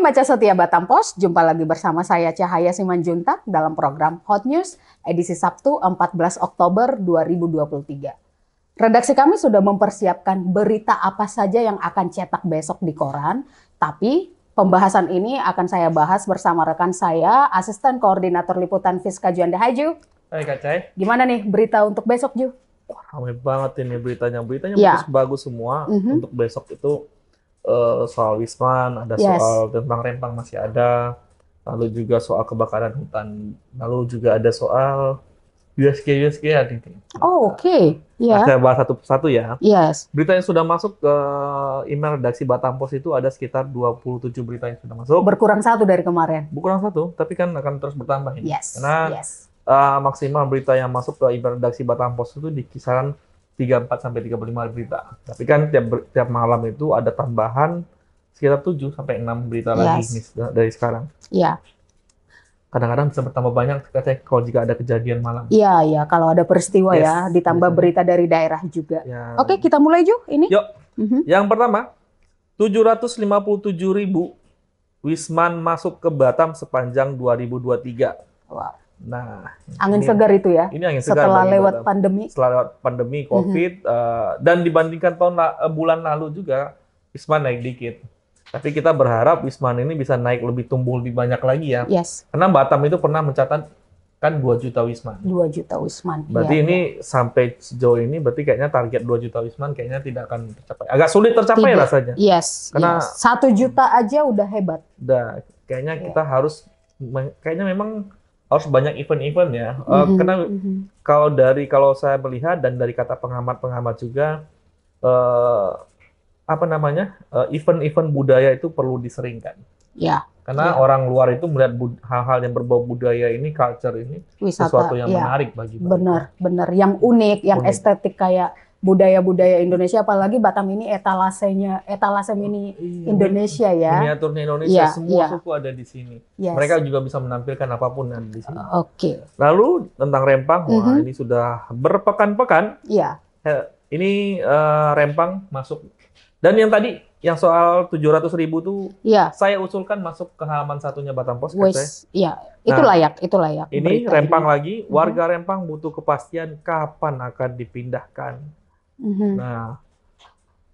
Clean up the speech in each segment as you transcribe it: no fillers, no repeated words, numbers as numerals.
Pembaca setia Batam Pos, jumpa lagi bersama saya Cahaya Simanjuntak dalam program Hot News edisi Sabtu 14 Oktober 2023. Redaksi kami sudah mempersiapkan berita apa saja yang akan cetak besok di koran, tapi pembahasan ini akan saya bahas bersama rekan saya, Asisten Koordinator Liputan Fiska Juanda Haju. Hai Kak Cai. Gimana nih berita untuk besok, Ju? Ramai banget ini beritanya. Beritanya Ya. bagus semua. Untuk besok itu soal Wisman, ada soal tentang Rempang masih ada, lalu juga soal kebakaran hutan, lalu juga ada soal USG ada ini. Oh, oke. Ya. Saya bahas satu persatu ya. Yes. Berita yang sudah masuk ke email redaksi Batam Pos itu ada sekitar 27 berita yang sudah masuk. Berkurang satu dari kemarin. Bukan satu, tapi kan akan terus bertambah ini. Yes. Karena maksimal berita yang masuk ke email redaksi Batam Pos itu di kisaran 34 sampai 35 berita. Tapi kan tiap malam itu ada tambahan sekitar 7 sampai 6 berita lagi nih, dari sekarang. Iya. Kadang-kadang bisa bertambah banyak kalau jika ada kejadian malam. Iya, kalau ada peristiwa ya, ditambah berita dari daerah juga. Ya. Oke, kita mulai Ju ini. Yuk. Yang pertama, 757.000 Wisman masuk ke Batam sepanjang 2023. Wow. Nah, angin segar itu ya. Ini angin segar setelah lewat Batam. pandemi. Setelah lewat pandemi COVID dan dibandingkan bulan lalu juga Wisman naik dikit. Tapi kita berharap Wisman ini bisa naik tumbuh lebih banyak lagi ya. Yes. Karena Batam itu pernah mencatat kan 2 juta Wisman. 2 juta Wisman. Berarti ini sampai sejauh ini berarti kayaknya target 2 juta Wisman kayaknya tidak akan tercapai. Agak sulit tercapai rasanya. Yes. Karena 1 juta aja udah hebat. Udah, kayaknya kita harus memang harus banyak event-event ya. Karena kalau saya melihat dan dari kata pengamat-pengamat juga event-event budaya itu perlu diseringkan. Ya. Karena orang luar itu melihat hal-hal yang berbau budaya ini, culture ini, wisata, sesuatu yang menarik bagi mereka. Benar, yang unik, yang estetik kayak budaya-budaya Indonesia, apalagi Batam ini etalase mini Indonesia ya. Miniaturnya Indonesia, semua suku ada di sini. Yes. Mereka juga bisa menampilkan apapun yang di sini. Oke. Lalu tentang Rempang, wah ini sudah berpekan-pekan. Iya. Ini Rempang masuk. Dan yang tadi, yang soal 700.000 tuh, saya usulkan masuk ke halaman satunya Batam Pos. Iya, itu layak. Ini Rempang lagi, warga Rempang butuh kepastian kapan akan dipindahkan. Nah,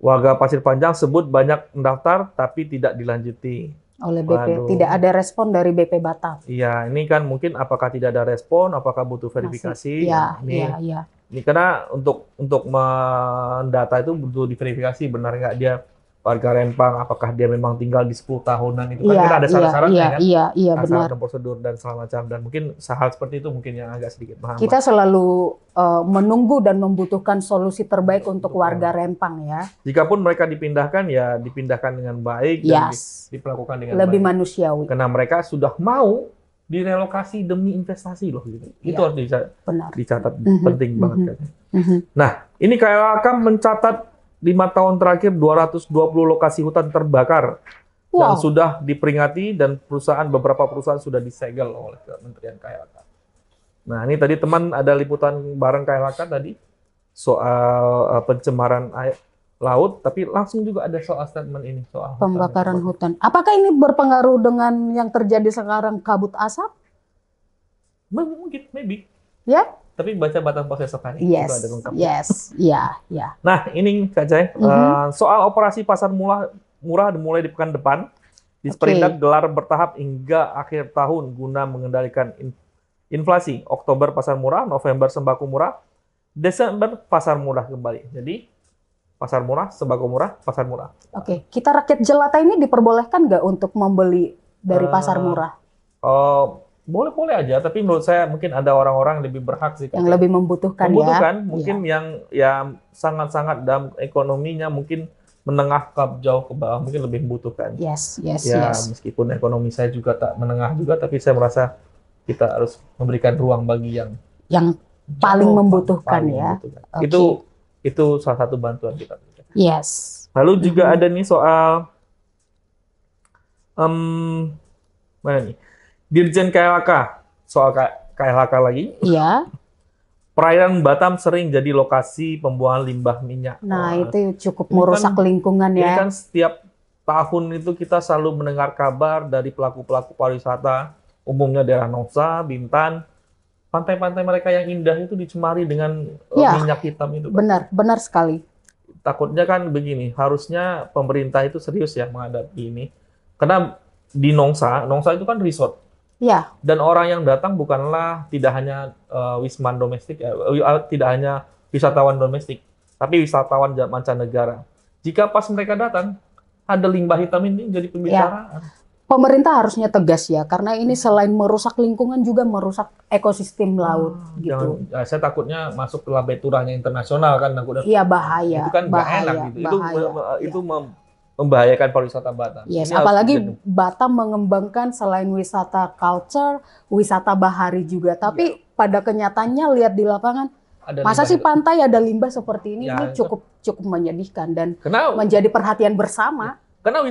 warga Pasir Panjang sebut banyak mendaftar tapi tidak dilanjuti oleh BP. Tidak ada respon dari BP Batam. Iya, ini kan mungkin apakah tidak ada respon, apakah butuh verifikasi? Iya. Ini karena untuk mendata itu butuh diverifikasi benar nggak dia warga Rempang, apakah dia memang tinggal di 10 tahunan itu kan kita ada syarat-syaratnya kan? Iya, benar. Dan prosedur dan segala macam, dan mungkin hal seperti itu mungkin yang agak sedikit paham. Kita selalu menunggu dan membutuhkan solusi terbaik untuk warga Rempang ya. Jikapun mereka dipindahkan ya dipindahkan dengan baik dan diperlakukan dengan lebih baik. Manusiawi. Karena mereka sudah mau direlokasi demi investasi loh gitu. Itu harus dicatat penting banget kan. Nah, ini KLHK mencatat 5 tahun terakhir 220 lokasi hutan terbakar dan sudah diperingati dan beberapa perusahaan sudah disegel oleh Kementerian KLHK. Nah, ini tadi teman ada liputan bareng KLHK tadi soal pencemaran air laut, tapi langsung juga ada soal statement ini soal pembakaran hutan. Apakah ini berpengaruh dengan yang terjadi sekarang kabut asap? Mungkin, maybe. Ya. Tapi baca Batam Pos esok hari. Nah, ini Kak Jai, soal operasi pasar murah dimulai di pekan depan. Disperindak gelar bertahap hingga akhir tahun guna mengendalikan inflasi. Oktober pasar murah, November sembako murah, Desember pasar murah kembali. Jadi pasar murah, sembako murah, pasar murah. Oke, kita rakyat jelata ini diperbolehkan nggak untuk membeli dari pasar murah? Boleh-boleh aja, tapi menurut saya mungkin ada orang-orang lebih berhak sih. Yang lebih membutuhkan mungkin yang sangat-sangat dalam ekonominya mungkin menengah ke jauh ke bawah mungkin lebih membutuhkan. Yes. Meskipun ekonomi saya juga tak menengah juga, tapi saya merasa kita harus memberikan ruang bagi yang paling membutuhkan ya. Okay. Itu salah satu bantuan kita. Yes. Lalu juga ada nih soal mana nih? Dirjen KLHK, soal KLHK lagi. Iya. Perairan Batam sering jadi lokasi pembuangan limbah minyak. Nah, itu cukup merusak lingkungan ya. Ini kan setiap tahun itu kita selalu mendengar kabar dari pelaku-pelaku pariwisata, umumnya daerah Nongsa, Bintan, pantai-pantai mereka yang indah itu dicemari dengan minyak hitam itu. Benar, benar sekali. Takutnya kan begini, harusnya pemerintah itu serius ya menghadapi ini. Karena di Nongsa itu kan resort. Ya. Dan orang yang datang bukanlah tidak hanya wisman domestik, tidak hanya wisatawan domestik, tapi wisatawan mancanegara. Jika pas mereka datang, ada limbah hitam ini jadi pembicaraan. Ya. Pemerintah harusnya tegas ya, karena ini selain merusak lingkungan juga merusak ekosistem laut gitu. Saya takutnya masuk ke label-turahnya internasional kan, Iya, bahaya. Itu kan bahaya, enak gitu. Bahaya. Itu membahayakan pariwisata Batam. Yes, apalagi Batam mengembangkan selain wisata culture, wisata bahari juga. Tapi pada kenyataannya lihat di lapangan, masa sih pantai ada limbah seperti ini? Ini cukup menyedihkan dan menjadi perhatian bersama. Karena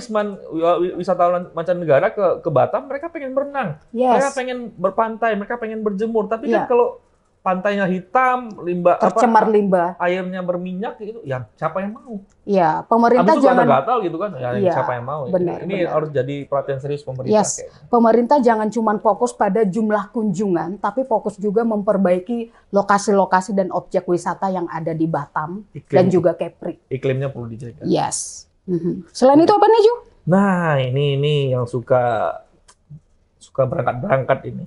wisatawan mancanegara ke Batam, mereka pengen berenang, mereka pengen berpantai, mereka pengen berjemur. Tapi kan kalau pantainya hitam, limbah tercemar limbah, airnya berminyak itu, ya siapa yang mau? Ya, pemerintah jangan gatal gitu kan, siapa yang mau? Ini harus jadi perhatian serius pemerintah. Yes. Pemerintah jangan cuma fokus pada jumlah kunjungan, tapi fokus juga memperbaiki lokasi-lokasi dan objek wisata yang ada di Batam dan juga Kepri. Iklimnya perlu dijaga. Yes. Selain itu apa nih, Ju? Nah, ini yang suka berangkat ini.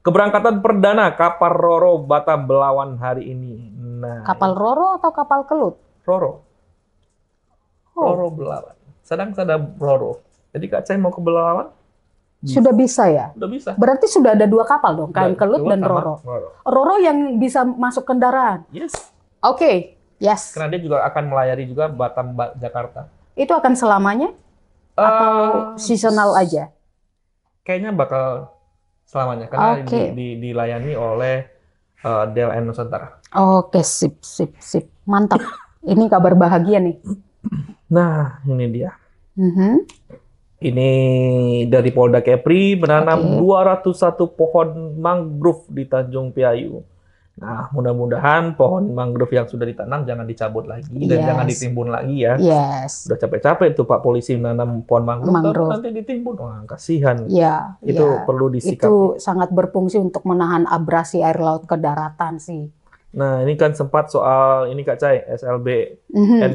Keberangkatan perdana kapal Roro Batam Belawan hari ini. Nah, kapal Roro atau kapal Kelut? Roro. Roro Belawan. Sedang Roro. Jadi Kak Cai mau ke Belawan? Sudah bisa ya? Sudah bisa. Berarti sudah ada 2 kapal dong, Kelut dan Roro. Roro yang bisa masuk kendaraan? Yes. Oke. Yes. Karena dia juga akan melayari juga Batam Jakarta. Itu akan selamanya atau seasonal aja? Kayaknya bakal selamanya karena dilayani oleh DLN Nusantara. Oke, sip. Mantap. Ini kabar bahagia nih. Nah, ini dia. Ini dari Polda Kepri menanam 201 pohon mangrove di Tanjung Piayu. Nah, mudah-mudahan pohon mangrove yang sudah ditanam jangan dicabut lagi dan jangan ditimbun lagi ya. Yes. Udah capek-capek tuh Pak Polisi menanam pohon mangrove. Nanti ditimbun. Wah, kasihan. Ya, itu perlu disikapi. Itu sangat berfungsi untuk menahan abrasi air laut ke daratan sih. Nah, ini kan sempat soal ini Kak Cai, SLB.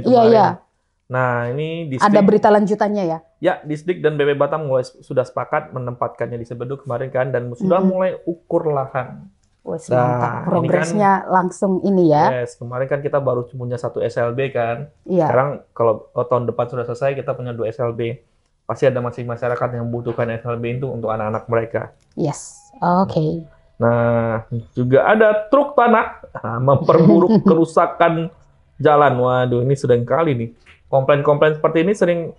Iya. Nah, ini ada berita lanjutannya ya? Ya, Disdik dan BP Batam sudah sepakat menempatkannya di Sebeduk kemarin kan dan sudah mulai ukur lahan. Mantap. Progresnya langsung ini ya. Yes, kemarin kan kita baru punya 1 SLB kan. Iya. Sekarang kalau tahun depan sudah selesai kita punya 2 SLB. Pasti ada masih masyarakat yang membutuhkan SLB itu untuk anak-anak mereka. Yes. Oke. Nah, juga ada truk tanah memperburuk kerusakan jalan. Waduh, ini sering kali nih. Komplain-komplain seperti ini sering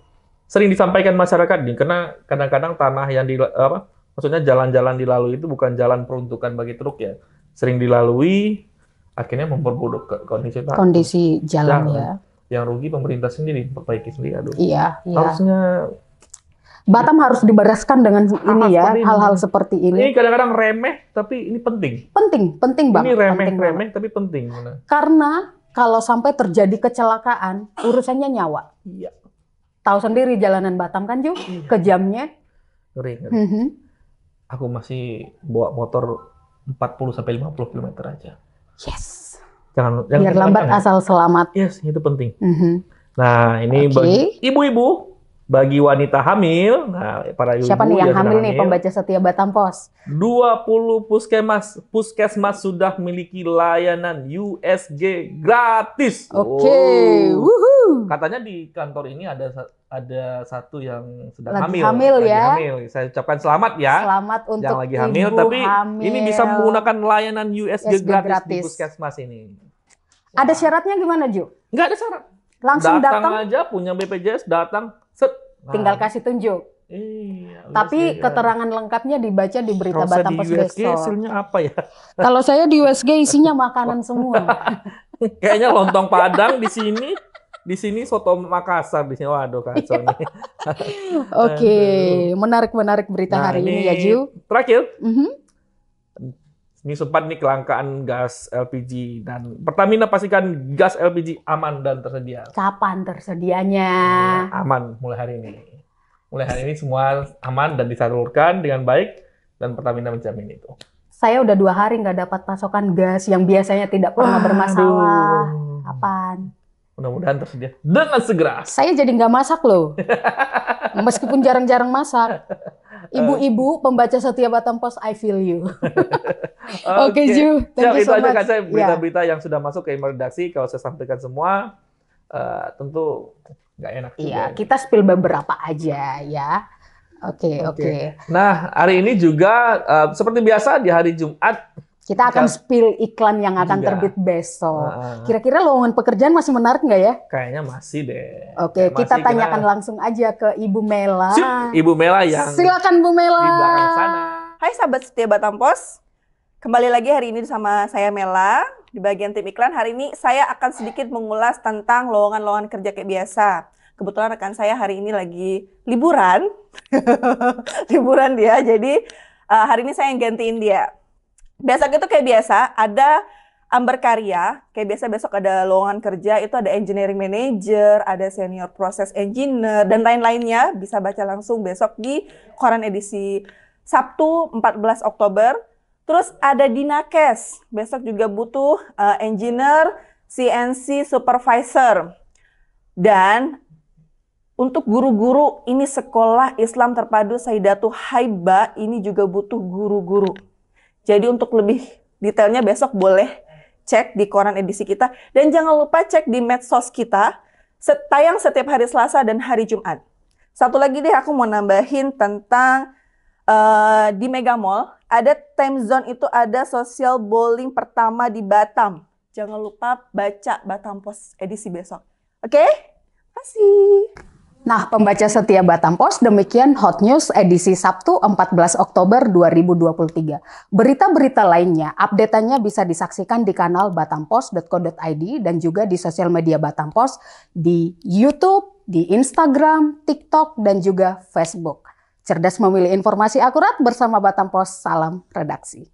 disampaikan masyarakat nih karena kadang-kadang tanah yang maksudnya jalan-jalan dilalui itu bukan jalan peruntukan bagi truk ya. Sering dilalui, akhirnya memperburuk kondisi jalan ya. Yang rugi pemerintah sendiri, perbaiki sendiri. Aduh. Iya. Harusnya Batam harus dibereskan dengan ini ya, hal-hal seperti ini. Ini kadang-kadang remeh, tapi ini penting. Penting banget. Ini remeh tapi penting. Karena kalau sampai terjadi kecelakaan, urusannya nyawa. Iya. Tahu sendiri jalanan Batam kan, Ju? Kejamnya. Ngeri. Aku masih bawa motor 40-50 km aja. Yes. Jangan biar lambat asal selamat. Yes, itu penting. Nah, ini bagi ibu-ibu, bagi wanita hamil, nah para ibu siapa nih yang hamil nih pembaca setia Batam Pos? 20 puskesmas sudah memiliki layanan USG gratis. Oke. Wuhu. Katanya di kantor ini ada satu yang sedang lagi hamil ya. Saya ucapkan selamat ya. Selamat untuk yang lagi hamil, tapi ini bisa menggunakan layanan USG gratis di puskesmas ini. Ada syaratnya gimana, Ju? Nggak ada syarat. Langsung datang aja, punya BPJS datang, tinggal kasih tunjuk. Iya. Tapi keterangan lengkapnya dibaca di berita Batam Pos besok. Isinya apa ya? Kalau saya di USG isinya makanan semua. Kayaknya lontong Padang di sini soto Makassar di sini. Waduh, kacau nih. Oke, menarik berita hari ini ya, Ju. Terakhir. Ini sempat nih kelangkaan gas LPG dan Pertamina pastikan gas LPG aman dan tersedia. Kapan tersedianya? Aman mulai hari ini. Mulai hari ini semua aman dan disalurkan dengan baik dan Pertamina menjamin itu. Saya udah 2 hari nggak dapat pasokan gas yang biasanya tidak pernah bermasalah. Kapan? Mudah-mudahan tersedia dengan segera. Saya jadi nggak masak loh. Meskipun jarang-jarang masak. Ibu-ibu pembaca setia Batam Post, I feel you. Oke, Ju. Thank you itu so aja much. kan saya berita-berita yang sudah masuk ke email redaksi. Kalau saya sampaikan semua, tentu nggak enak juga. Iya, kita spill beberapa aja ya. Oke. Nah, hari ini juga seperti biasa di hari Jumat kita akan spill iklan yang akan terbit besok. Kira-kira lowongan pekerjaan masih menarik nggak ya? Kayaknya masih deh. Oke, kita tanyakan langsung aja ke Ibu Mela. Ibu Mela yang silakan Bu Mela. Di belakang sana. Hai sahabat setia Batam Post. Kembali lagi hari ini sama saya Mela. Di bagian tim iklan hari ini saya akan sedikit mengulas tentang lowongan-lowongan kerja kayak biasa. Kebetulan rekan saya hari ini lagi liburan. Liburan dia, jadi hari ini saya yang gantiin dia. Besok itu kayak biasa, ada Amber Karya, kayak biasa besok ada lowongan kerja, itu ada engineering manager, ada senior process engineer, dan lain-lainnya. Bisa baca langsung besok di koran edisi Sabtu 14 Oktober. Terus ada Dinakes, besok juga butuh engineer CNC supervisor. Dan untuk guru-guru, ini sekolah Islam terpadu Saidatul Haiba, ini juga butuh guru-guru. Jadi untuk lebih detailnya besok boleh cek di koran edisi kita. Dan jangan lupa cek di medsos kita, tayang setiap hari Selasa dan hari Jumat. Satu lagi deh aku mau nambahin tentang di Mega Mall, ada time zone itu ada social bowling pertama di Batam. Jangan lupa baca Batam Post edisi besok. Oke? Makasih. Nah, pembaca setia Batam Post, demikian Hot News edisi Sabtu 14 Oktober 2023. Berita-berita lainnya, update-nya bisa disaksikan di kanal batampost.co.id dan juga di sosial media Batam Post di YouTube, di Instagram, TikTok, dan juga Facebook. Cerdas memilih informasi akurat bersama Batam Post. Salam redaksi.